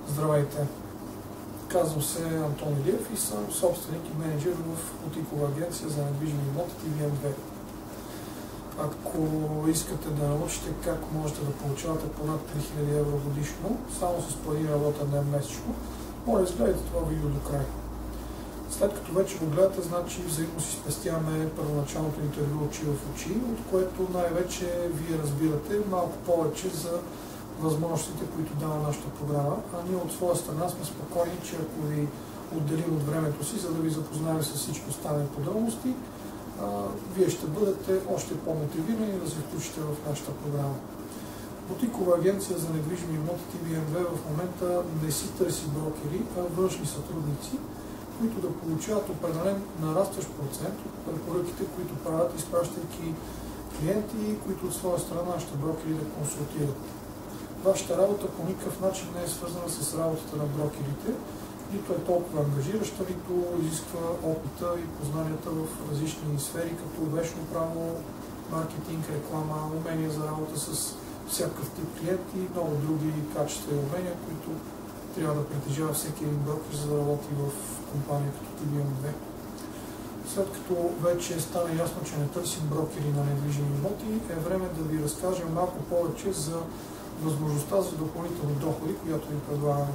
Здравейте! Казвам се Антон Илиев и съм собственик и менеджер в бутикова агенция за недвижими имоти TVM2. Ако искате да научите как можете да получавате по над 3000 евро годишно, само с по един работен ден месечно, моля изгледайте това видео до край. След като вече го гледате, значи взаимно си спестяваме първоначалното интервю очи в очи, от което най-вече вие разбирате малко повече за възможностите, които дава нашата програма, а ние от своя страна сме спокойни, че ако ви отделим от времето си, за да ви запознаем с всички останали подробности, вие ще бъдете още по-мотивирани да се включите в нашата програма. Бутикова агенция за недвижими имоти TVM2 в момента не си търси брокери, а външни сътрудници, които да получават определен нарастващ процент от препоръките, които правят, изпращайки клиенти, които от своя страна ще брокери да консултират. Вашата работа по никакъв начин не е свързана с работата на брокерите, нито е толкова ангажираща, нито изисква опита и познанията в различни сфери, като вечно право, маркетинг, реклама, умения за работа с всякакъв тип клиенти и много други качества и умения, които трябва да притежава всеки един брокер, за да работи в компания като TVM2. След като вече стана ясно, че не търсим брокери на недвижими имоти, е време да ви разкажем малко повече за възможността за допълнителни доходи, която ви предлагаме.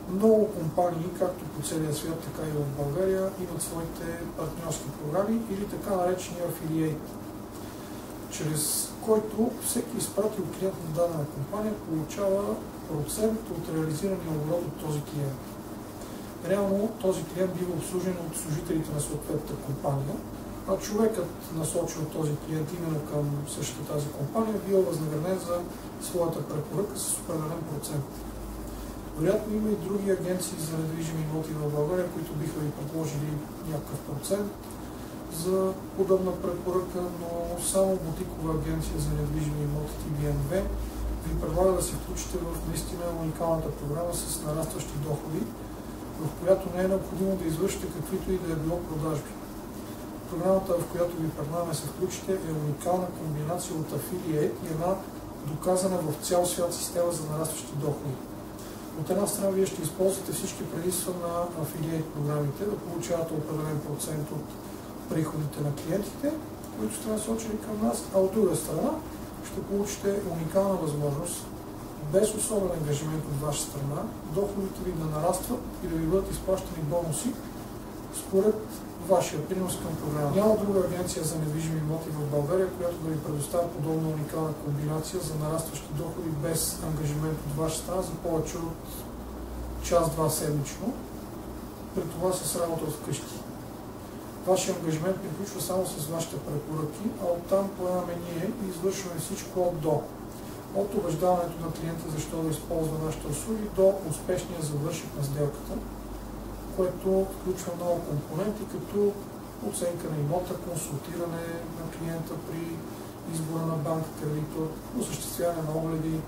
Много компании, както по целия свят, така и в България, имат своите партньорски програми или така наречения афилиейт, чрез който всеки изпратил клиент на дадена компания получава процент от реализирания оборот от този клиент. Реално този клиент бива обслужен от служителите на съответната компания, а човекът, насочил този клиент именно към същата тази компания, бива възнаграден за своята препоръка с определен процент. Вероятно има и други агенции за недвижими имоти в България, които биха ви предложили някакъв процент за подобна препоръка, но само бутикова агенция за недвижими имоти TVM2 ви предлага да се включите в наистина уникалната програма с нарастващи доходи, в която не е необходимо да извършите каквито и да е било продажби. Програмата, в която ви предлагаме да се включите, е уникална комбинация от афилиейт и една доказана в цял свят система за нарастващи доходи. От една страна вие ще използвате всички предимства на афилиейт програмите, да получавате определен процент от приходите на клиентите, които сте насочили към нас, а от друга страна ще получите уникална възможност, без особен ангажимент от ваша страна, доходите ви да нарастват и да ви бъдат изплащани бонуси според вашия принос към програма. Няма друга агенция за недвижими имоти в България, която да ви предоставя подобна уникална комбинация за нарастващи доходи без ангажимент от ваша страна за повече от час-два седмично, при това с работа вкъщи. Вашия ангажимент приключва само с вашите препоръки, а оттам поемаме ние и извършваме всичко от до. От убеждаването на клиента защо да използва нашите услуги до успешния завършек на сделката, което включва много компоненти, като оценка на имота, консултиране на клиента при избора на банка, кредитор, осъществяване на огледи,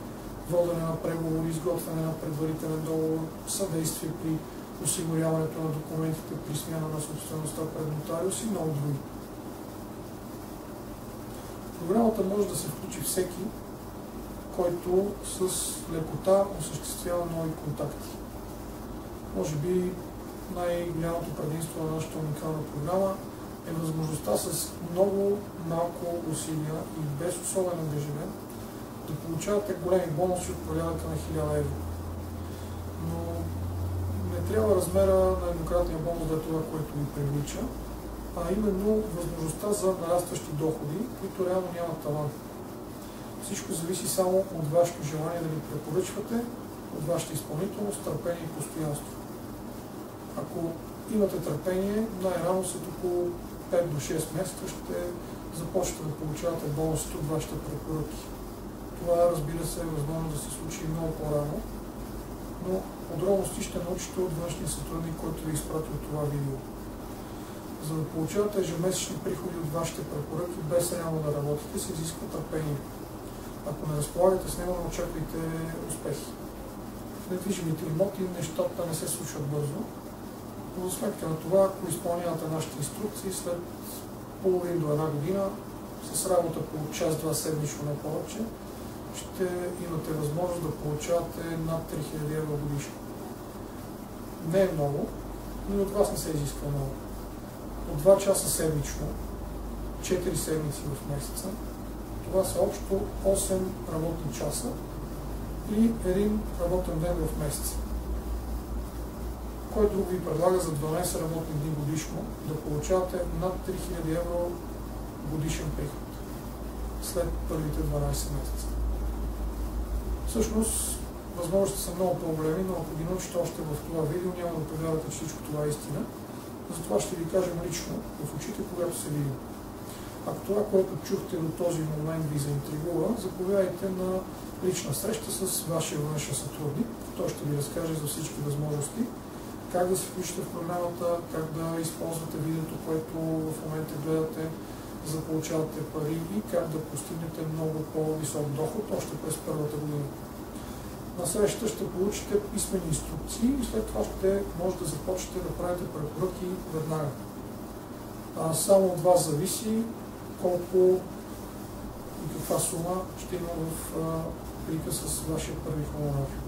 водене на преговори, изготвяне на предварителен договор, съдействие при осигуряването на документите при смяна на собствеността пред нотариус и много други. В програмата може да се включи всеки, който с лекота осъществява нови контакти. Може би най-голямото предимство на нашата уникална програма е възможността с много малко усилия и без особен ангажимент да получавате големи бонуси от порядъка на 1000 евро. Но не трябва размера на еднократния бонус да е това, което ви привлича, а именно възможността за нарастващи доходи, които реално нямат таван. Всичко зависи само от вашето желание да ви препоръчвате, от вашата изпълнителност, търпение и постоянство. Ако имате търпение, най-рано след около 5 до 6 месеца ще започнете да получавате бонусите от вашите препоръки. Това, разбира се, е възможно да се случи много по-рано, но подробности ще научите от външния сътрудник, който ви изпрати от това видео. За да получавате ежемесечни приходи от вашите препоръки, без реално да работите, се изисква търпение. Ако не разполагате с него, не очаквайте успехи. В недвижимите имоти нещата не се случват бързо, но за сметка на това, ако изпълнявате нашите инструкции, след половин до една година, с работа по час-два седмично, не повече, ще имате възможност да получавате над 3000 евро годишно. Не е много, но и от вас не се изисква много. От 2 часа седмично, 4 седмици в месеца, това са общо 8 работни часа или 1 работен ден в месеца. Кой друг ви предлага за 12 работни дни годишно да получавате над 3000 евро годишен приход след първите 12 месеца? Всъщност, възможностите са много по-големи, но ако ги научите още в това видео, няма да повярвате, че всичко това е истина. Затова ще ви кажем лично в очите, когато се видим. Ако това, което чухте до този момент ви заинтригува, заповядайте на лична среща с вашия външен сътрудник. Той ще ви разкаже за всички възможности, как да се включите в програмата, как да използвате видеото, което в момента гледате, за да получавате пари и как да постигнете много по-висок доход още през първата година. На срещата ще получите писмени инструкции и след това ще може да започнете да правите препоръки веднага. Само от вас зависи колко и каква сума ще има в плика с вашия първи хонорар.